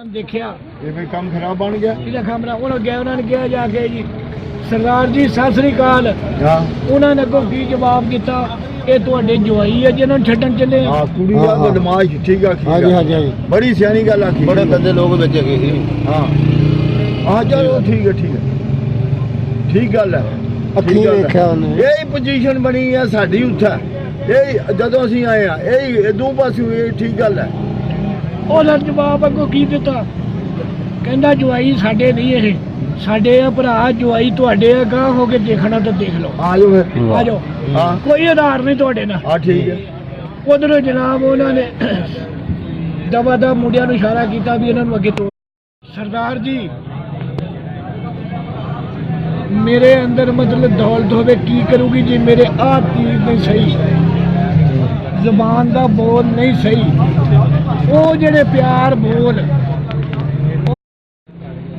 देखिया ये काम खराब बन गया। उन्होंने कहा जाके जी सरदार जी सत श्री अकाल। उन्होंने अगों की जवाब दिता ये तुहाडे जवाई है जिन्होंने छड्डन चले। हां कुड़ी दा बदमाश ठीक है। हां जी हां जी बड़ी सियानी गल आखी। बड़े गंदे लोग बेचे गए सी। हां हां चलो ठीक है ठीक गल है। अखी देखिया उन्हें यही पोजीशन बनी है साडी उत्थे यही जदों ਅਸੀਂ ਆਏ ਆ यही दो पासों ये ठीक गल है। ਉਹਦਾ ਜਵਾਬ ਅੱਗੋਂ ਕੀ ਦਿੱਤਾ ਕਹਿੰਦਾ ਜਵਾਈ ਸਾਡੇ ਨਹੀਂ ਇਹ ਸਾਡੇ ਆ ਭਰਾ ਜਵਾਈ ਤੁਹਾਡੇ ਆ ਗਾਂ ਹੋ ਕੇ ਦੇਖਣਾ ਤਾਂ ਦੇਖ ਲਓ। ਆ ਜਾਓ ਫਿਰ ਆ ਜਾਓ। ਹਾਂ ਕੋਈ ਆਧਾਰ ਨਹੀਂ ਤੁਹਾਡੇ ਨਾਲ। ਹਾਂ ਠੀਕ ਹੈ। ਉਧਰੋਂ ਜਨਾਬ ਉਹਨਾਂ ਨੇ ਦਵਾ ਦਾ ਮੁੰਡਿਆਂ ਨੂੰ ਇਸ਼ਾਰਾ ਕੀਤਾ ਵੀ ਇਹਨਾਂ ਨੂੰ ਅੱਗੇ ਤੋਰ। ਸਰਦਾਰ ਜੀ ਮੇਰੇ ਅੰਦਰ ਮਤਲਬ ਦੌਲਤ ਹੋਵੇ ਕੀ ਕਰੂਗੀ ਜੀ ਮੇਰੇ ਆਹ ਚੀਜ਼ ਨਹੀਂ ਸਹੀ ਜ਼ਬਾਨ ਦਾ ਬੋਲ ਨਹੀਂ ਸਹੀ ਉਹ ਜਿਹੜੇ ਪਿਆਰ ਬੋਲ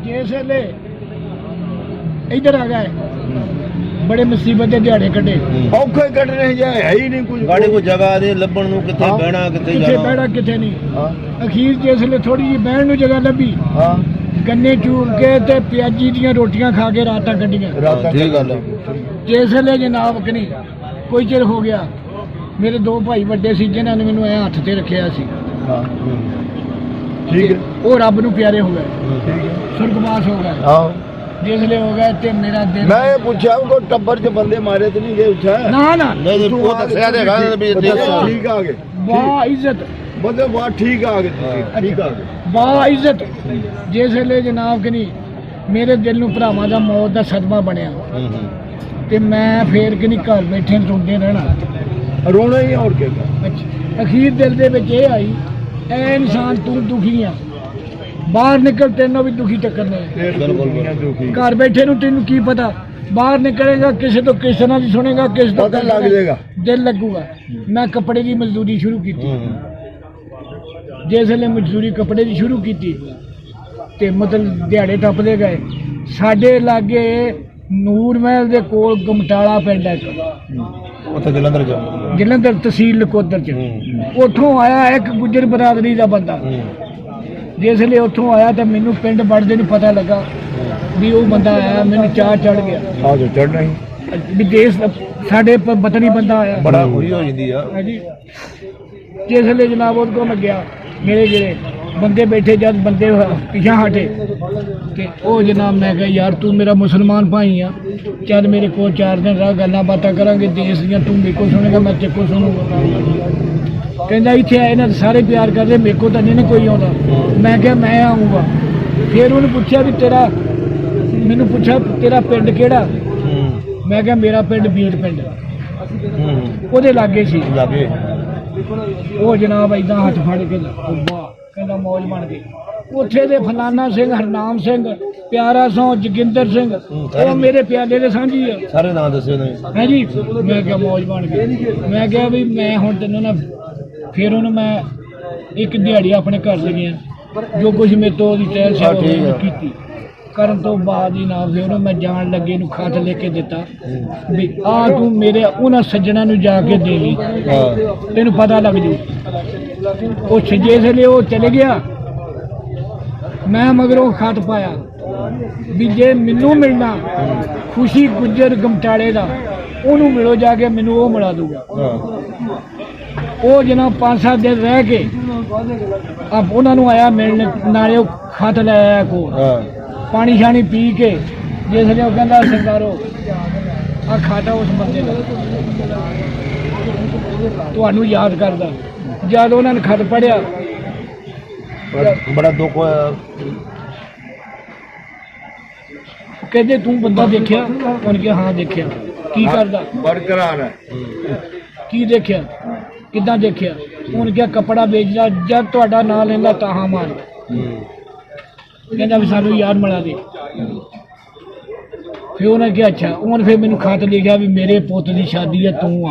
ਜਿਸ ਵੇਲੇ इधर आ गए बड़े मुसीबत के दिहाड़े कटे औखे कटने जाए है ही नहीं कुछ गाड़ी को जगह दे लभण नु किथे बहना किथे बहना किथे नहीं। अखीर जिस वे थोड़ी जी बहन नु जगह लभी गन्ने चूर के ते प्याजी दी रोटियां खा के रातां कटियां। ठीक गल है। जिस वे जनाब कनी कोई चिर हो गया मेरे दो भाई वड्डे सी जिन्हां ने मैनू हाथ ते रखिया सी। ठीक है वो रब नू प्यारे हो गए। ठीक है सुरगवास हो गए जिसले हो गए ते मेरा दिल मैं पूछा उनको टब्बर च बंदे मारे तो नहीं गए उठा ना ना नहीं वो दसया देगा भी ठीक आ गए वाह इज्जत बंदे वाह ठीक आ गए ठीक आ गए वाह इज्जत जिसले जनाब कि नहीं मेरे दिल नू भरावां दा मौत दा सदमा बनया ते मैं फिर कि नहीं घर बैठे रोंदे रहना रोना ही और क्या। अच्छा अखीर दिल दे विच ये आई ऐ इंसान तू दुखी आ बाहर निकल तेनों भी दुखी टक्करने घर बैठे नू तेनू की पता बाहर निकलेगा किसी तो किस तरह की सुनेगा किस पता लग जाएगा दिल लगूगा। मैं कपड़े की मजदूरी शुरू की जिसले मजदूरी कपड़े की शुरू की ते मतलब दिहाड़े टपदे गए साडे लागे ਨੂਰ महल ਦੇ ਕੋਲ ਗਮਟਾਲਾ ਪਿੰਡ ਹੈ ਉੱਥੇ ਜਲੰਧਰ ਤਹਿਸੀਲ ਨਕੋਦਰ ਚ ਉੱਥੋਂ ਆਇਆ ਇੱਕ ਗੁੱਜਰ ਬਰਾਦਰੀ ਦਾ ਬੰਦਾ जिसले उतों आया तो मैनू पिंड बढ़ते नहीं पता लगा भी वो बंदा आया मैनू चाह चढ़ गया चढ़ना ही देश साढ़े बतनी बंदा आया बड़ा खुशी हो जाती है जी। जिसले जनाब उस को लग्या मेरे जेड़े बंदे बैठे जब बंदे पिछा हटे तो वो जनाब मैं कहा यार तू मेरा मुसलमान भाई आ चल मेरे को 4 दिन रह गल्लां बातां करांगे देश दियां तू मेरे को सुनेगा मैं तेरे को सुनूंगा। कहना इतने आए ना सारे प्यार करते मेरे को तो नहीं ना कोई आता। मैं क्या मैं आऊँगा फिर उन्हें पूछा भी तेरा मैनू पूछा तेरा पिंड केड़ा मैं क्या मेरा पिंड बीर पिंड वो लागे सी वो जनाब इदा हथ फड़ के वाह कहना मौज बन गई उत्थे दे फलाना सिंह हरनाम सिंह प्यारा सौ जोगिंदर सिंह वो मेरे प्याले दे सांझी है सारे नाम दसे है जी। मैं क्या मौज बन गई मैं क्या भी मैं हुण तैनूं ना फिर उन्होंने मैं एक दिहाड़ी अपने घर से गया जो कुछ मेरे तो टहल सेवा की करन तो बाद ही ना फिर मैं जान लगे नू खत लेके दिता भी आ तू मेरे उन्होंने सज्जना नू जाके देवी तेन पता लग जू वो जिसले वो चले गया मैं मगरों खत पाया भी जे मैनू मिलना खुशी गुजर गमटाले का उन्होंने मिलो जाके मैनू वो मिला दूगा। वो जनाब 5-7 दिन रह के अब उन्होंने आया मिलने नाले खत लाया को पानी शानी पी के जिसले कहता सरदारो आ खाता उस बंदे का याद करता जब उन्होंने खत पढ़िया बड़ा दुख होया कहते तू बंदा देखिया उनके हाँ देखिया की करदा बरकरार है की देखिया किदा देखिया उन्हें क्या कपड़ा बेचदा जब तुहाडा नाम लेंदा ताहा मार कहता भी सानू याद मिला दे फिर उन्हें क्या अच्छा उन्हें फिर मैनू खत लिखा भी मेरे पुत की शादी है तू आ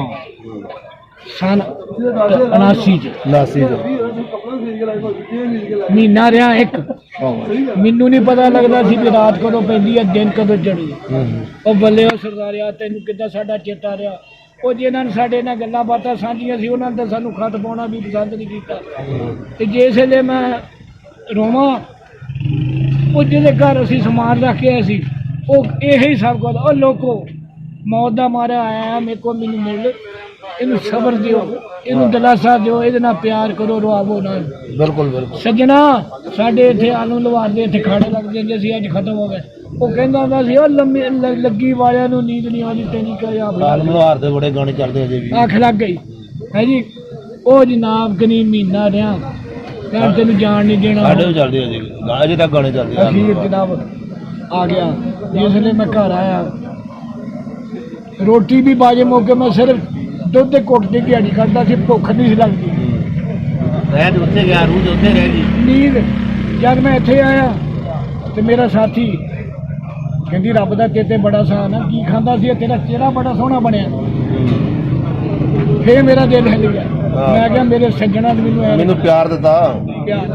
सन 79 महीना रहा एक मैनू नहीं पता लगता सी भी रात कदों पैंदी है दिन कदों चढ़ी और बल्ले सरदार आ तेन कि साडा चेता रहा वो जिन्होंने साढ़े नाल गल्लां बातां साझियां सी उन्होंने तो सानू खत पाउणा भी पसंद नहीं किया। जिसले मैं रोवां ਉਹ ਜਿਹਦੇ ਘਰ ਅਸੀਂ ਸਮਾਨ ਰੱਖ ਕੇ ਆਏ ਸੀ ਉਹ ਇਹੀ ਸਭ ਕੁਝ ਉਹ ਲੋਕੋ ਮੌਤ ਦਾ ਮਾਰਿਆ ਆਇਆ ਮੇਰੇ ਕੋਲ ਮੈਨੂੰ ਮਿਲ ਇਹਨੂੰ ਸਬਰ ਦਿਓ ਇਹਨੂੰ ਦਿਲਾਸਾ ਦਿਓ ਇਹਦੇ ਨਾਲ ਪਿਆਰ ਕਰੋ ਰਵਾਵੋ ਨਾ ਬਿਲਕੁਲ ਬਿਲਕੁਲ ਸੱਜਣਾ ਸਾਡੇ ਇੱਥੇ ਆਲੂ ਲਵਾਰਦੇ ਇੱਥੇ ਖਾੜੇ ਲੱਗ ਜਾਂਦੇ ਸੀ ਅੱਜ ਖਤਮ ਹੋ ਗਏ ਉਹ ਕਹਿੰਦਾ ਹੁੰਦਾ ਸੀ ਉਹ ਲੱਗੀ ਵਾਲਿਆਂ ਨੂੰ ਨੀਂਦ ਨਹੀਂ ਆਉਂਦੀ ਤੈਨੂੰ ਕਿਹਾ ਆਲਮ ਲੁਹਾਰ ਦੇ ਬੜੇ ਗਾਣੇ ਚੱਲਦੇ ਅਜੇ ਵੀ ਅੱਖ ਲੱਗ ਗਈ ਹੈ ਜੀ ਉਹ ਜਨਾਬ ਕਨੀ ਮਹੀਨਾ ਰਿਹਾ ਮੈਂ ਤੈਨੂੰ ਜਾਣ ਨਹੀਂ ਦੇਣਾ ਸਾਡੇ ਵੀ ਚੱਲਦੇ ਅਜੇ ਤੱਕ ਗਾਣੇ ਚੱਲਦੇ ਆ ਅਖੀਰ ਜਨਾਬ ਆ ਗਿਆ ਜਿਸ ਵੇਲੇ ਮੈਂ ਘਰ ਆਇਆ ਰੋਟੀ ਵੀ ਬਾਜੇ ਮੌਕੇ ਮੈਂ ਸਿਰਫ ਦੁੱਧ ਦੇ ਘੁੱਟ ਦੀ ਦਿਹਾੜੀ ਕਰਦਾ ਸੀ ਭੁੱਖ ਨਹੀਂ ਸੀ ਲੱਗਦੀ ਰਹਿ ਉੱਥੇ ਗਿਆ ਰੂਹ ਉੱਥੇ ਰਹਿ ਗਈ ਨੀਂਦ ਜਦ ਮੈਂ ਇੱਥੇ ਆਇਆ ਤੇ ਮੇਰਾ ਸਾਥੀ ਕਹਿੰਦੀ ਰੱਬ ਦਾ ਤੇਤੇ ਬੜਾ ਸਾਨ ਆ ਕੀ ਖਾਂਦਾ ਸੀ ਤੇਰਾ ਚਿਹਰਾ ਬੜਾ ਸੋਹਣਾ ਬਣਿਆ ਫੇਰ ਮੇਰਾ ਦਿਲ ਹਿੱਲ ਗਿਆ ਮੈਂ ਕਿਹਾ ਮੇਰੇ ਸੱਜਣਾ ਨੇ ਮੈਨੂੰ ਪਿਆਰ ਦਿੱਤਾ ਪਿਆਰ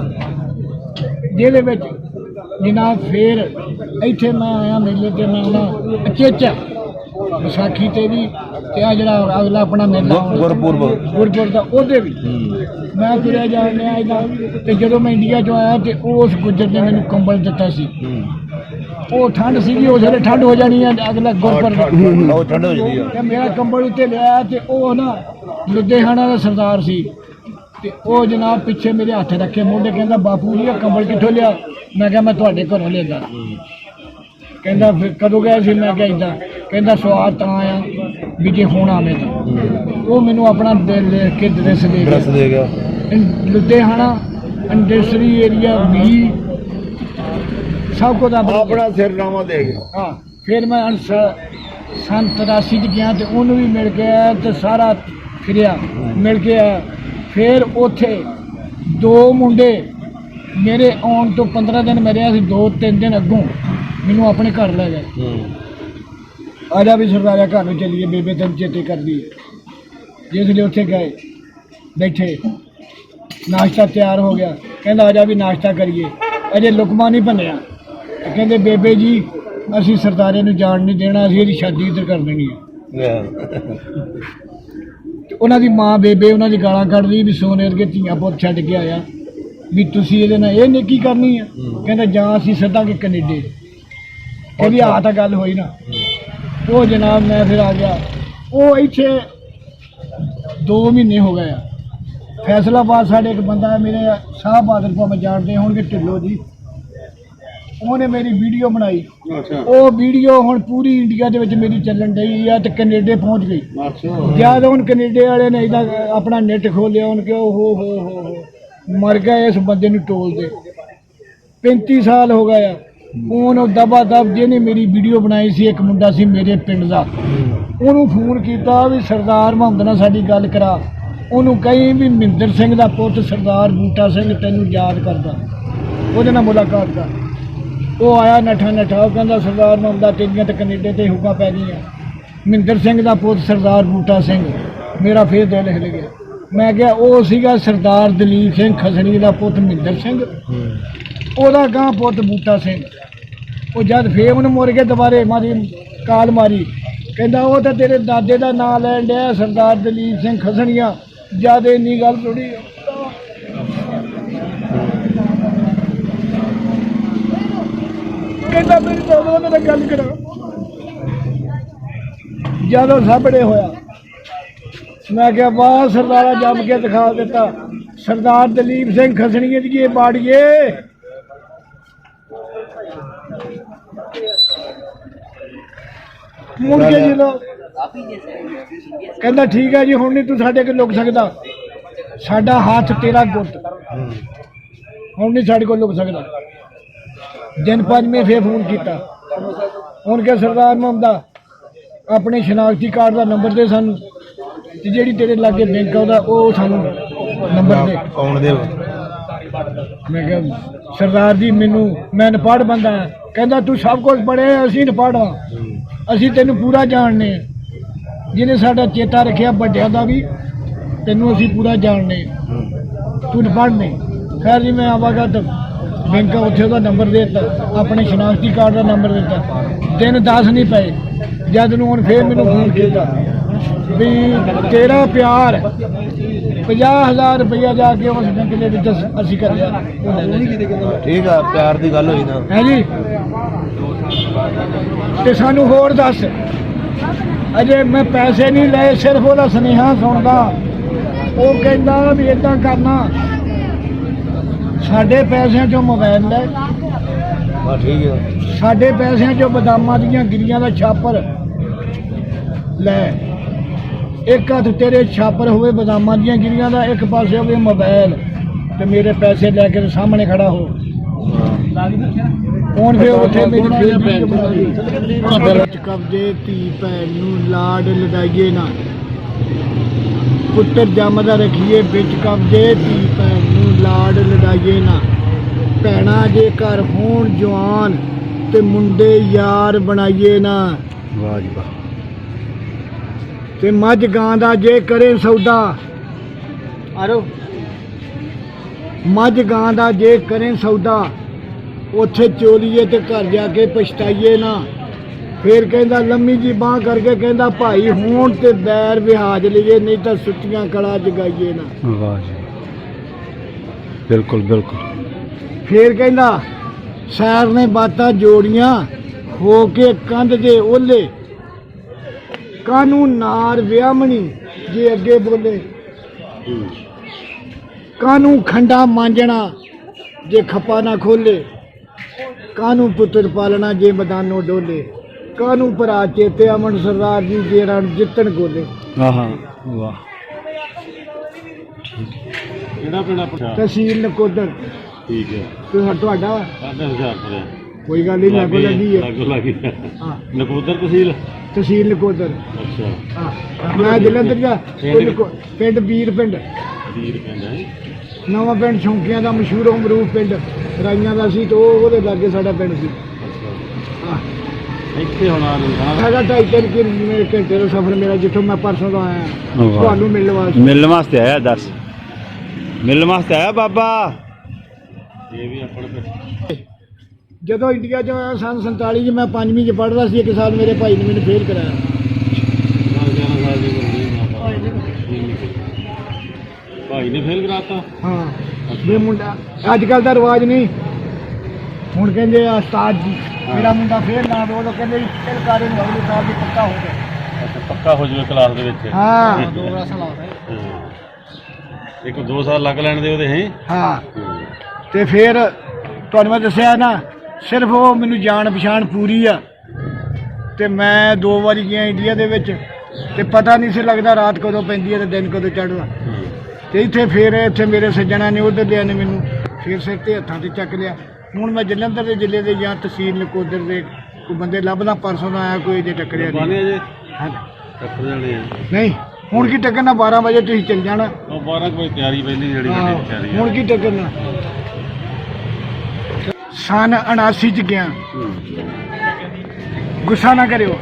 ਜਿਹਦੇ ਵਿੱਚ ਜਨਾਬ ਫੇਰ ਇੱਥੇ ਮੈਂ ਆਇਆ ਮੇਲੇ ਤੇ ਮੈਂ ਆਉਣਾ ਚੇਚਾ ਵਿਸਾਖੀ ਤੇ ਵੀ ਤੇ ਆ ਜਿਹੜਾ ਅਗਲਾ ਆਪਣਾ ਮੇਲਾ ਗੁਰਪੁਰਬ ਦਾ ਉਹਦੇ ਵੀ ਮੈਂ ਤੁਰਿਆ ਜਾ ਰਿਹਾ ਇਹਦਾ ਤੇ ਜਦੋਂ ਮੈਂ ਇੰਡੀਆ ਚੋਂ ਆਇਆ ਤੇ ਉਸ ਗੁੱਜਰ ਨੇ ਮੈਨੂੰ ਕੰਬਲ ਦਿੱਤਾ ਸੀ ਉਹ ਠੰਡ ਸੀਗੀ ਉਸ ਵੇਲੇ ਠੰਡ ਹੋ ਜਾਣੀ ਹੈ ਅਗਲਾ ਗੁਰਪੁਰਬ ਉਹ ਠੰਡ ਹੋ ਜਾਂਦੀ ਆ ਤੇ ਮੇਰਾ ਕੰਬਲ ਉੱਤੇ ਲਿਆ ਤੇ ਉਹ ਨਾ ਲੁਧਿਆਣਾ ਦਾ ਸਰਦਾਰ ਸੀ ਤੇ ਉਹ ਜਨਾਬ ਪਿੱਛੇ ਮੇਰੇ ਹੱਥ ਰੱਖੇ ਮੋਢੇ ਕਹਿੰਦਾ ਬਾਪੂ ਜੀ ਇਹ ਕੰਬਲ ਕਿੱਥੋਂ ਲਿਆ ਮੈਂ ਕਿਹਾ ਮੈਂ ਤੁਹਾਡੇ ਘਰੋਂ ਲਿਆਂਦਾ ਕਹਿੰਦਾ ਫਿਰ ਕਦੋਂ ਗਿਆ ਸੀ ਮੈਂ ਕਿਹਾ ਇੱਦਾਂ ਕਹਿੰਦਾ ਸਵਾਦ ਤਾਂ ਆਇਆ ਵੀ ਜੇ ਹੁਣ ਆਵੇਂ ਤਾਂ ਉਹ ਮੈਨੂੰ ਆਪਣਾ ਦਿਲ ਲਿਖ ਕੇ ਡਰੈਸ ਦੇ ਗਿਆ ਲੁਧਿਆਣਾ ਇੰਡਸਟਰੀ ਏਰੀਆ ਵੀ ਸਭ ਕੁਝ ਆਪਣਾ ਸਿਰਨਾਮਾ ਦੇ ਗਿਆ ਹਾਂ ਫਿਰ ਮੈਂ ਸੰਨ 83 ਚ ਗਿਆ ਤੇ ਉਹਨੂੰ ਵੀ ਮਿਲ ਗਿਆ ਤੇ ਸਾਰਾ ਫਿਰਿਆ ਮਿਲ ਕੇ ਆਇਆ ਫਿਰ ਉੱਥੇ ਦੋ ਮੁੰਡੇ ਮੇਰੇ ਆਉਣ ਤੋਂ 15 ਦਿਨ ਮੈਂ ਰਿਹਾ ਸੀ 2-3 ਦਿਨ ਅੱਗੋਂ ਮੈਨੂੰ ਆਪਣੇ ਘਰ ਲੈ ਗਏ ਆ ਜਾ ਵੀ ਸਰਦਾਰਿਆ ਘਰ ਨੂੰ ਚੱਲੀਏ ਬੇਬੇ ਤੈਨੂੰ ਚੇਤੇ ਕਰਦੀ ਜਿਸ ਲਈ ਉੱਥੇ ਗਏ ਬੈਠੇ ਨਾਸ਼ਤਾ ਤਿਆਰ ਹੋ ਗਿਆ ਕਹਿੰਦਾ ਆ ਜਾ ਵੀ ਨਾਸ਼ਤਾ ਕਰੀਏ ਅਜੇ ਲੁਕਮਾ ਨਹੀਂ ਬਣਿਆ ਤੇ ਕਹਿੰਦੇ ਬੇਬੇ ਜੀ ਅਸੀਂ ਸਰਦਾਰੇ ਨੂੰ ਜਾਣ ਨਹੀਂ ਦੇਣਾ ਅਸੀਂ ਇਹਦੀ ਸ਼ਾਦੀ ਇੱਧਰ ਕਰ ਦੇਣੀ ਹੈ ਉਹਨਾਂ ਦੀ ਮਾਂ ਬੇਬੇ ਉਹਨਾਂ ਦੀ ਗਾਲਾਂ ਕੱਢਦੀ ਵੀ ਸੋਨੇ ਵਰਗੇ ਧੀਆਂ ਪੁੱਤ ਛੱਡ ਕੇ ਆਇਆ ਵੀ ਤੁਸੀਂ ਇਹਦੇ ਨਾਲ ਇਹ ਨੇਕੀ ਕਰਨੀ ਆ ਕਹਿੰਦਾ ਜਾਂ ਅਸੀਂ ਸੱਦਾਂਗੇ ਕੈਨੇਡੇ ਕਹਿੰਦੀ ਆ ਤਾਂ ਗੱਲ ਹੋਈ ਨਾ ਉਹ ਜਨਾਬ ਮੈਂ ਫਿਰ ਆ ਗਿਆ ਉਹ ਇੱਥੇ 2 ਮਹੀਨੇ ਹੋ ਗਏ ਆ ਫੈਸਲਾਬਾਦ ਸਾਡੇ ਇੱਕ ਬੰਦਾ ਹੈ ਮੇਰੇ ਸ਼ਾਹ ਬਹਾਦਰ ਕੋਲ ਜਾਣਦੇ ਹੋਣਗੇ ਢਿੱਲੋਂ ਜੀ ਉਹਨੇ ਮੇਰੀ ਵੀਡੀਓ ਬਣਾਈ ਉਹ ਵੀਡੀਓ ਹੁਣ ਪੂਰੀ ਇੰਡੀਆ ਦੇ ਵਿੱਚ ਮੇਰੀ ਚੱਲਣ ਡਈ ਆ ਤੇ ਕੈਨੇਡੇ ਪਹੁੰਚ ਗਈ ਜਦ ਹੁਣ ਕੈਨੇਡੇ ਵਾਲੇ ਨੇ ਇਹਦਾ ਆਪਣਾ ਨੈਟ ਖੋਲਿਆ ਉਹਨ ਕਿ ਹੋ ਮਰ ਗਿਆ ਇਸ ਬੰਦੇ ਨੂੰ ਟੋਲਦੇ 35 ਸਾਲ ਹੋ ਗਏ ਆ ਉਹਨੂੰ ਦਬਾ ਦਬ ਜਿਹਨੇ ਮੇਰੀ ਵੀਡੀਓ ਬਣਾਈ ਸੀ ਇੱਕ ਮੁੰਡਾ ਸੀ ਮੇਰੇ ਪਿੰਡ ਦਾ ਉਹਨੂੰ ਫੋਨ ਕੀਤਾ ਵੀ ਸਰਦਾਰ ਮੁਹੰਮਦ ਨਾਲ ਸਾਡੀ ਗੱਲ ਕਰਾ ਉਹਨੂੰ ਕਹੀ ਵੀ ਮਹਿੰਦਰ ਸਿੰਘ ਦਾ ਪੁੱਤ ਸਰਦਾਰ ਬੂਟਾ ਸਿੰਘ ਤੈਨੂੰ ਯਾਦ ਕਰਦਾ ਉਹਦੇ ਨਾਲ ਮੁਲਾਕਾਤ ਕਰ ਉਹ ਆਇਆ ਨੱਠਾ ਉਹ ਕਹਿੰਦਾ ਸਰਦਾਰ ਮੁਹੰਮਦ ਤੇਰੀਆਂ ਤੇ ਕੈਨੇਡੇ ਤੇ ਹੁਕਾ ਪੈ ਗਈਆਂ ਮਹਿੰਦਰ ਸਿੰਘ ਦਾ ਪੁੱਤ ਸਰਦਾਰ ਬੂਟਾ ਸਿੰਘ ਮੇਰਾ ਫੇਰ ਦਿਲ ਹਿੱਲ ਗਿਆ ਮੈਂ ਕਿਹਾ ਉਹ ਸੀਗਾ ਸਰਦਾਰ ਦਲੀਪ ਸਿੰਘ ਖਸਣੀ ਦਾ ਪੁੱਤ ਮਹਿੰਦਰ ਸਿੰਘ ਉਹਦਾ ਗਾਂ ਪੁੱਤ ਬੂਟਾ ਸਿੰਘ ਉਹ ਜਦ ਫੇਰ ਉਹਨੂੰ ਮੁੜ ਕੇ ਦੁਬਾਰੇ ਮਾਰੀ ਕਾਲ ਮਾਰੀ ਕਹਿੰਦਾ ਉਹ ਤਾਂ ਤੇਰੇ ਦਾਦੇ ਦਾ ਨਾਂ ਲੈਣ ਡਿਆ ਸਰਦਾਰ ਦਲੀਪ ਸਿੰਘ ਖਸਣੀਆ ਜਦ ਇੰਨੀ ਗੱਲ ਥੋੜੀ ਕਹਿੰਦਾ ਮੇਰੀ ਦਾਦਾ ਨਾਲ ਗੱਲ ਕਰਾ ਜਦੋਂ ਸਾਹਮਣੇ ਹੋਇਆ ਮੈਂ ਕਿਹਾ ਵਾਹ ਸਰਦਾਰਾ ਜੰਮ ਕੇ ਦਿਖਾ ਦਿੱਤਾ ਸਰਦਾਰ ਦਲੀਪ ਸਿੰਘ ਖਸਣੀਏ ਜੀ ਇਹ ਬਾੜੀਏ ਮੁੜ ਕੇ ਜੀ ਲੋ ਕਹਿੰਦਾ ਠੀਕ ਹੈ ਜੀ ਹੁਣ ਨਹੀਂ ਤੂੰ ਸਾਡੇ ਕੋਲ ਲੁਕ ਸਕਦਾ ਸਾਡਾ ਹੱਥ ਤੇਰਾ ਗੁੱਟ ਹੁਣ ਨਹੀਂ ਸਾਡੇ ਕੋਲ ਲੁਕ ਸਕਦਾ ਦਿਨ ਪੰਜਵੇਂ ਫੇਰ ਫੋਨ ਕੀਤਾ ਹੁਣ ਕਿ ਸਰਦਾਰ ਮੁਹੰਮਦ ਆਪਣੇ ਸ਼ਨਾਖਤੀ ਕਾਰਡ ਦਾ ਨੰਬਰ ਦੇ ਸਾਨੂੰ ਤੇ ਜਿਹੜੀ ਤੇਰੇ ਲਾਗੇ ਬੈਂਕ ਉਹਦਾ ਉਹ ਸਾਨੂੰ ਨੰਬਰ ਦੇ ਕੌਣ ਦੇ ਮੈਂ ਕਿਹਾ ਸਰਦਾਰ ਜੀ ਮੈਨੂੰ ਮੈਂ ਅਨਪੜ੍ਹ ਬੰਦਾ ਕਹਿੰਦਾ ਤੂੰ ਸਭ ਕੁਝ ਪੜ੍ਹਿਆ ਅਸੀਂ ਅਨਪੜ੍ਹ ਹਾਂ ਅਸੀਂ ਤੈਨੂੰ ਪੂਰਾ ਜਾਣਦੇ ਹਾਂ ਜਿਹਨੇ ਸਾਡਾ ਚੇਤਾ ਰੱਖਿਆ ਵੱਡਿਆਂ ਦਾ ਵੀ ਤੈਨੂੰ ਅਸੀਂ ਪੂਰਾ ਜਾਣਦੇ ਤੂੰ ਅਨਪੜ੍ਹ ਨਹੀਂ ਖੈਰ ਜੀ ਮੈਂ ਆਵਾਂਗਾ ਤਾਂ ਬੈਂਕ ਉੱਥੇ ਉਹਦਾ ਨੰਬਰ ਦੇ ਦਿੱਤਾ ਆਪਣੇ ਸ਼ਨਾਖਤੀ ਕਾਰਡ ਦਾ ਨੰਬਰ ਦਿੱਤਾ ਦਿਨ 10 ਨਹੀਂ ਪਏ ਜਦ ਨੂੰ ਹੁਣ ਫੇਰ ਮੈਨੂੰ ਫੋਨ ਕੀਤਾ ਵੀ ਤੇਰਾ ਪਿਆਰ 50,000 ਰੁਪਇਆ ਜਾ ਕੇ ਉਸ ਬੈਂਕ ਦੇ ਵਿੱਚ ਅਸੀਂ ਕਰਿਆ। ਠੀਕ ਆ, ਪਿਆਰ ਦੀ ਗੱਲ ਹੋਈ ਨਾ ਹੈ ਜੀ। ਤੇ ਸਾਨੂੰ ਹੋਰ ਦੱਸ, ਅਜੇ ਮੈਂ ਪੈਸੇ ਨਹੀਂ ਲਏ, ਸਿਰਫ ਉਹਦਾ ਸੁਨੇਹਾ ਸੁਣਦਾ। ਉਹ ਕਹਿੰਦਾ ਵੀ ਏਦਾਂ ਕਰਨਾ, ਸਾਡੇ ਪੈਸਿਆਂ ਚੋਂ ਮੋਬਾਈਲ ਲੈ, ਠੀਕ ਆ, ਸਾਡੇ ਪੈਸਿਆਂ ਚੋਂ ਬਦਾਮਾਂ ਦੀਆਂ ਗਿਰੀਆਂ ਦਾ ਛਾਪਰ ਲੈ, ਇੱਕ ਹੱਥ ਤੇਰੇ ਛਾਪਰ ਹੋਵੇ ਬਦਾਮਾਂ ਦੀਆਂ ਗਿਰੀਆਂ ਦਾ, ਇੱਕ ਪਾਸੇ ਹੋਵੇ ਮੋਬਾਈਲ, ਤੇ ਮੇਰੇ ਪੈਸੇ ਲੈ ਕੇ ਸਾਹਮਣੇ ਖੜਾ ਹੋ। ਹੁਣ ਫਿਰ ਉੱਥੇ ਮੇਰੀ ਕਬਜੇ ਧੀ ਭੈਣ ਨੂੰ ਲਾਡ ਲਡਾਈਏ ਨਾ, ਪੁੱਤਰ ਜੰਮਦਾ ਰੱਖੀਏ ਵਿੱਚ ਕਬਜੇ, ਧੀ ਭੈਣ ਨੂੰ ਲਾਡ ਲਡਾਈਏ ਨਾ, ਭੈਣਾਂ ਜੇ ਘਰ ਹੋਣ ਜਵਾਨ ਤੇ ਮੁੰਡੇ ਯਾਰ ਬਣਾਈਏ ਨਾ। ਵਾਹ ਜੀ ਵਾਹ। ਤੇ ਮੱਝ ਗਾਂ ਦਾ ਜੇ ਕਰੇ ਸੌਦਾ, ਆਰੋ ਮੱਝ ਗਾਂ ਦਾ ਜੇ ਕਰੇ ਸੌਦਾ, ਉੱਥੇ ਚੋਲੀਏ ਤੇ ਘਰ ਜਾ ਕੇ ਪਛਤਾਈਏ ਨਾ। ਫਿਰ ਕਹਿੰਦਾ ਲੰਮੀ ਜੀ ਬਾਂਹ ਕਰਕੇ ਕਹਿੰਦਾ ਭਾਈ ਹੋਣ ਤੇ ਬੈਰ ਵਿਹਾਜ ਲਈਏ, ਨਹੀਂ ਤਾਂ ਸੁੱਤੀਆਂ ਕਲਾ ਜਗਾਈਏ ਨਾ। ਵਾਹ ਜੀ, ਬਿਲਕੁਲ ਬਿਲਕੁਲ। ਫਿਰ ਕਹਿੰਦਾ ਸੈਰ ਨੇ ਬਾਤਾਂ ਜੋੜੀਆਂ, ਹੋ ਕੇ ਕੰਧ ਦੇ ਓਲੇ, ਕਾਨੂੰ ਨਾਰ ਵਿਆਹਮਣੀ ਜੇ ਅੱਗੇ ਬੋਲੇ, ਕਾਨੂੰ ਖੰਡਾ ਮਾਂਜਣਾ ਜੇ ਖੱਪਾ ਨਾ ਖੋਲੇ, ਕਾਨੂੰ ਪੁੱਤਰ ਪਾਲਣਾ ਜੇ ਮੈਦਾਨੋਂ ਡੋਲੇ, ਕਾਨੂੰ ਭਰਾ ਚੇਤੇ ਅਮਨ ਸਰਦਾਰ ਜੀ ਜੇ ਰਣ ਜਿੱਤਣ ਗੋਲੇ। ਵਾਹ ਵਾਹ। ਕਿਹੜਾ ਪਿੰਡ ਆਪਣਾ? ਤਹਿਸੀਲ ਨਕੋਦਰ। ਠੀਕ ਹੈ। ਤੁਹਾਡਾ? ਸਾਡਾ ਹੁਸ਼ਿਆਰਪੁਰ ਹੈ। ਕੋਈ ਗੱਲ ਨਹੀਂ, ਲਾਗੋ ਲੱਗੀ ਹੈ। ਲਾਗੋ ਲੱਗੀ ਹੈ। ਹਾਂ, ਨਕੋਦਰ ਤਹਿਸੀਲ। ਤਹਿਸੀਲ ਨਕੋਦਰ। ਅੱਛਾ। ਹਾਂ, ਮੈਂ ਜਲੰਧਰ ਦਾ ਪਿੰਡ ਵੀਰ ਪਿੰਡ। ਵੀਰ ਪਿੰਡ ਹੈ। ਨਵਾਂ ਪਿੰਡ ਸ਼ੌਂਕੀਆਂ ਦਾ ਮਸ਼ਹੂਰ ਅਮਰੂਪ ਪਿੰਡ ਰਾਈਆਂ ਦਾ ਸੀ, ਤੇ ਉਹਦੇ ਲਾਗੇ ਸਾਡਾ ਪਿੰਡ ਸੀ। ਹਾਂ, ਇੱਥੇ ਹੁਣ ਆ ਸਾਡਾ 2.5 ਘੰਟੇ ਦਾ ਸਫ਼ਰ ਮੇਰਾ, ਜਿੱਥੋਂ ਮੈਂ ਪਰਸੋਂ ਦਾ ਆਇਆ ਤੁਹਾਨੂੰ ਮਿਲਣ ਵਾਸਤੇ। ਮਿਲਣ ਵਾਸਤੇ ਆਇਆ? ਦੱਸ, ਮਿਲਣ ਵਾਸਤੇ ਆਇਆ ਬਾਬਾ? ਇਹ ਵੀ ਆਪਣੇ ਜਦੋਂ ਇੰਡੀਆ 'ਚ ਆਇਆ ਸੰਨ 47 'ਚ, ਮੈਂ 5ਵੀਂ 'ਚ ਪੜ੍ਹਦਾ ਸੀ। ਇੱਕ ਸਾਲ ਮੇਰੇ ਭਾਈ ਨੇ ਮੈਨੂੰ ਫੇਲ ਕਰਾਇਆ। 11 ਸਾਲ ਦੀ ਭਾਈ ਨੇ ਫੇਲ ਕਰਾਤਾ। ਹਾਂ, ਇਹ ਮੁੰਡਾ ਅੱਜ ਕੱਲ੍ਹ ਦਾ ਰਿਵਾਜ ਨਹੀਂ, ਹੁਣ ਕਹਿੰਦੇ ਆ ਉਸਤਾਦ ਜੀ ਮੇਰਾ ਮੁੰਡਾ ਫੇਲ ਨਾ ਦੋ, ਕਹਿੰਦੇ ਫੇਲ ਕਾਰੇ ਨੂੰ ਅਗਲੇ ਸਾਲ ਦੀ ਪੱਕਾ ਹੋ ਗਿਆ। ਅੱਛਾ, ਪੱਕਾ ਹੋ ਜਾਵੇ ਕਲਾਸ ਦੇ ਵਿੱਚ। ਹਾਂ, 2 ਸਾਲ ਇੱਕ 2 ਸਾਲ ਲੱਗ ਲੈਣ ਦੇ ਉਹਦੇ ਹੈ। ਹਾਂ, ਤੇ ਫਿਰ ਤੁਹਾਨੂੰ ਮੈਂ ਦੱਸਿਆ ਨਾ, ਸਿਰਫ ਉਹ ਮੈਨੂੰ ਜਾਣ ਪਛਾਣ ਪੂਰੀ ਆ। ਤੇ ਮੈਂ 2 ਵਾਰੀ ਗਿਆ ਇੰਡੀਆ ਦੇ ਵਿੱਚ, ਤੇ ਪਤਾ ਨਹੀਂ ਸੀ ਲੱਗਦਾ ਰਾਤ ਕਦੋਂ ਪੈਂਦੀ ਹੈ ਤੇ ਦਿਨ ਕਦੋਂ ਚੜ੍ਹਦਾ। ਤੇ ਇੱਥੇ ਮੇਰੇ ਸੱਜਣਾ ਨੇ ਉਧਰ ਲਿਆ ਨੇ ਮੈਨੂੰ ਫਿਰ ਸਿਰ ਤੇ ਹੱਥਾਂ ਤੇ ਚੱਕ ਲਿਆ। ਹੁਣ ਮੈਂ ਜਲੰਧਰ ਦੇ ਜ਼ਿਲ੍ਹੇ ਦੇ ਜਾਂ ਤਹਿਸੀਲ ਨਕੋਦਰ ਦੇ ਕੋਈ ਬੰਦੇ ਲੱਭਦਾ, ਪਰਸੋਂ ਦਾ ਆਇਆ, ਕੋਈ ਅਜੇ ਟੱਕਰਿਆ ਨਹੀਂ। ਹਾਂ, ਟੱਕਰ ਜਾਣੇ ਆ। ਨਹੀਂ ਹੁਣ ਕੀ ਟੱਕਰਨਾ, 12 ਵਜੇ ਤੁਸੀਂ ਚੱਲ ਜਾਣਾ। ਉਹ 12 ਵਜੇ ਤਿਆਰੀ ਪਹਿਲੀ ਜਿਹੜੀ ਗੱਡੀ ਦੀ ਤਿਆਰੀ ਆ। ਹੁਣ ਕੀ ਟੱਕਰਨਾ। ਸੰਨ 79 'ਚ ਗਿਆ, ਗੁੱਸਾ ਨਾ ਕਰਿਓ।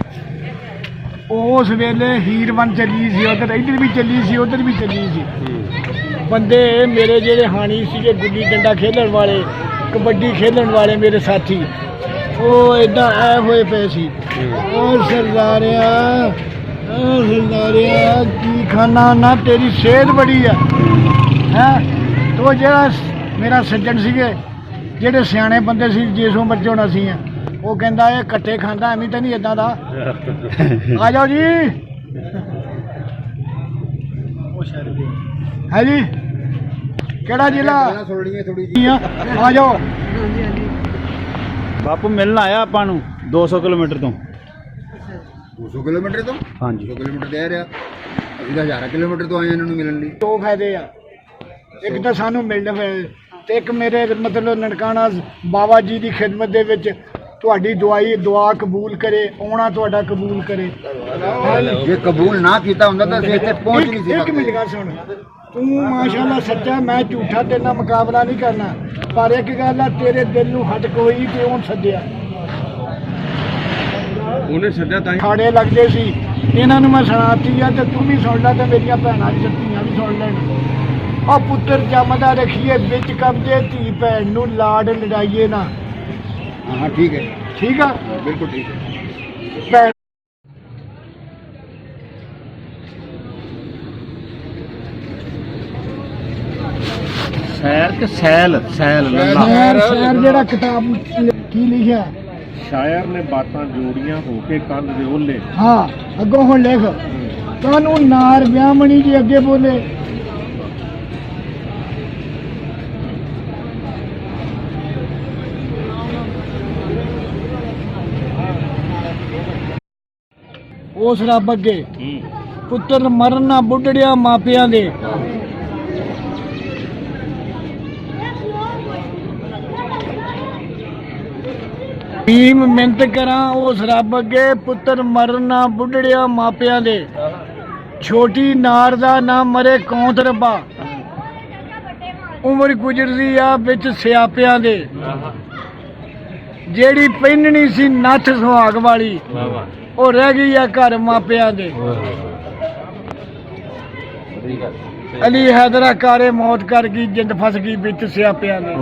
ਉਸ ਵੇਲੇ ਹੀਰ-1 ਚੱਲੀ ਸੀ, ਉੱਧਰ ਇੱਧਰ ਵੀ ਚੱਲੀ ਸੀ, ਉੱਧਰ ਵੀ ਚੱਲੀ ਸੀ। ਬੰਦੇ ਮੇਰੇ ਜਿਹੜੇ ਹਾਣੀ ਸੀਗੇ, ਗੁੱਲੀ ਡੰਡਾ ਖੇਡਣ ਵਾਲੇ, ਕਬੱਡੀ ਖੇਡਣ ਵਾਲੇ ਮੇਰੇ ਸਾਥੀ, ਉਹ ਏਦਾਂ ਐ ਹੋਏ ਪਏ ਸੀ। ਉਹ ਸਰਦਾਰਿਆ ਕੀ ਖਾਣਾ ਨਾ, ਤੇਰੀ ਸਿਹਤ ਬੜੀ ਆ ਹੈ। ਤੋ ਜਿਹੜਾ ਮੇਰਾ ਸੱਜਣ ਸੀਗੇ, ਜਿਹੜੇ ਸਿਆਣੇ ਬੰਦੇ ਸੀ, ਜਿਸ ਉਮਰ 'ਚ ਹੋਣਾ ਸੀ, ਉਹ ਕਹਿੰਦਾ ਇਹ ਇਕੱਠੇ ਖਾਂਦਾ, ਐਵੇਂ ਤਾਂ ਨਹੀਂ ਏਦਾਂ ਦਾ। ਆ ਜਾਓ ਜੀ। ਹੈ ਜੀ, ਕਿਹੜਾ ਜ਼ਿਲ੍ਹਾ? ਆ ਜਾਓ। ਬਾਪੂ ਮਿਲਣ ਆਇਆ ਆਪਾਂ ਨੂੰ 200 ਕਿਲੋਮੀਟਰ ਤੋਂ। 200 ਕਿਲੋਮੀਟਰ ਤੋਂ? ਹਾਂਜੀ, 200 ਕਿਲੋਮੀਟਰ ਦੇ ਰਿਹਾ। ਅਸੀਂ ਤਾਂ 1000 ਕਿਲੋਮੀਟਰ ਤੋਂ ਆਏ ਇਹਨਾਂ ਨੂੰ ਮਿਲਣ ਲਈ। 2 ਫਾਇਦੇ ਆ, ਇੱਕ ਤਾਂ ਸਾਨੂੰ ਮਿਲਣ ਫਾਇਦੇ, ਤੇ ਇੱਕ ਮੇਰੇ ਮਤਲਬ ਨਨਕਾਣਾ ਬਾਬਾ ਜੀ ਦੀ ਖਿਦਮਤ ਦੇ ਵਿੱਚ ਤੁਹਾਡੀ ਦੁਆ ਕਬੂਲ ਕਰੇ, ਆਉਣਾ ਤੁਹਾਡਾ ਕਬੂਲ ਕਰੇ। ਜੇ ਕਬੂਲ ਨਾ ਕੀਤਾ ਹੁੰਦਾ ਤਾਂ ਅਸੀਂ ਇੱਥੇ ਪਹੁੰਚ ਨਹੀਂ ਸੀ ਇੱਕ ਮਿੰਟ ਗੱਲ ਸੁਣ, ਤੂੰ ਮਾਸ਼ਾਅੱਲਾ ਸੱਚਾ, ਮੈਂ ਝੂਠਾ ਤੇਰੇ ਨਾਲ ਮੁਕਾਬਲਾ ਨਹੀਂ ਕਰਨਾ, ਪਰ ਇੱਕ ਗੱਲ ਆ, ਤੇਰੇ ਦਿਲ ਨੂੰ ਹਟ ਕੋਈ ਤੇ ਉਹਨ ਸੱਦਿਆ। ਉਹਨੇ ਛੱਡਿਆ ਤਾਂ ਖਾੜੇ ਲੱਗਦੇ ਸੀ, ਇਹਨਾਂ ਨੂੰ ਮੈਂ ਸੁਣਾਤੀ ਆ, ਤੇ ਤੂੰ ਵੀ ਸੁਣ ਲੈ, ਤੇ ਮੇਰੀਆਂ ਭੈਣਾਂ ਦੀ ਧੀਆਂ ਵੀ ਸੁਣ ਲੈਣ। ਆ ਪੁੱਤਰ ਜੰਮਦਾ ਰੱਖੀਏ ਵਿੱਚ ਕਬਜੇ, ਧੀ ਭੈਣ ਨੂੰ ਲਾਡ ਲਡਾਈਏ ਨਾ। ਹਾਂ ਠੀਕ ਹੈ, ਠੀਕ ਆ, ਬਿਲਕੁਲ ਠੀਕ ਹੈ। ਭੈਣ ਸੈਰ ਕਿ ਸੈਲ ਸੈਲ ਸ਼ਾਇਰ ਜਿਹੜਾ ਕਿਤਾਬ ਕੀ ਲਿਖਿਆ ਸ਼ਾਇਰ ਨੇ ਬਾਤਾਂ ਜੋੜੀਆਂ ਹੋ ਕੇ ਕੰਧ ਦੇ ਓਲੇ ਹਾਂ ਅੱਗੋਂ ਹੁਣ ਲਿਖ ਕਾਨੂੰ ਨਾਰ ਵਿਆਹਮਣੀ ਜੀ ਅੱਗੇ ਬੋਲੇ ਉਸ ਰੱਬ ਅੱਗੇ ਪੁੱਤਰ ਮਰਨ ਨਾ ਬੁੱਢੜਿਆ ਮਾਪਿਆਂ ਦੇ ਭੀਮ ਮਿੰਤ ਕਰਾਂ ਉਸ ਰੱਬ ਅੱਗੇ ਪੁੱਤਰ ਮਰਨ ਨਾ ਬੁੱਢੜਿਆ ਮਾਪਿਆਂ ਦੇ ਛੋਟੀ ਨਾਰ ਦਾ ਨਾ ਮਰੇ ਕੌਂਤ ਰੱਬਾ ਉਮਰ ਗੁਜ਼ਰਦੀ ਆ ਵਿੱਚ ਸਿਆਪਿਆਂ ਦੇ ਜਿਹੜੀ ਪਹਿਨਣੀ ਸੀ ਨੱਥ ਸੁਹਾਗ ਵਾਲੀ ਉਹ ਰਹਿ ਗਈ ਆ ਘਰ ਮਾਪਿਆਂ ਦੇ ਅਲੀ ਹੈਦਰਾ ਕਾਰੇ ਮੌਤ ਕਰ ਗਈ ਜਿੰਦ ਫਸ ਗਈ ਵਿੱਚ ਸਿਆਪਿਆਂ ਦੇ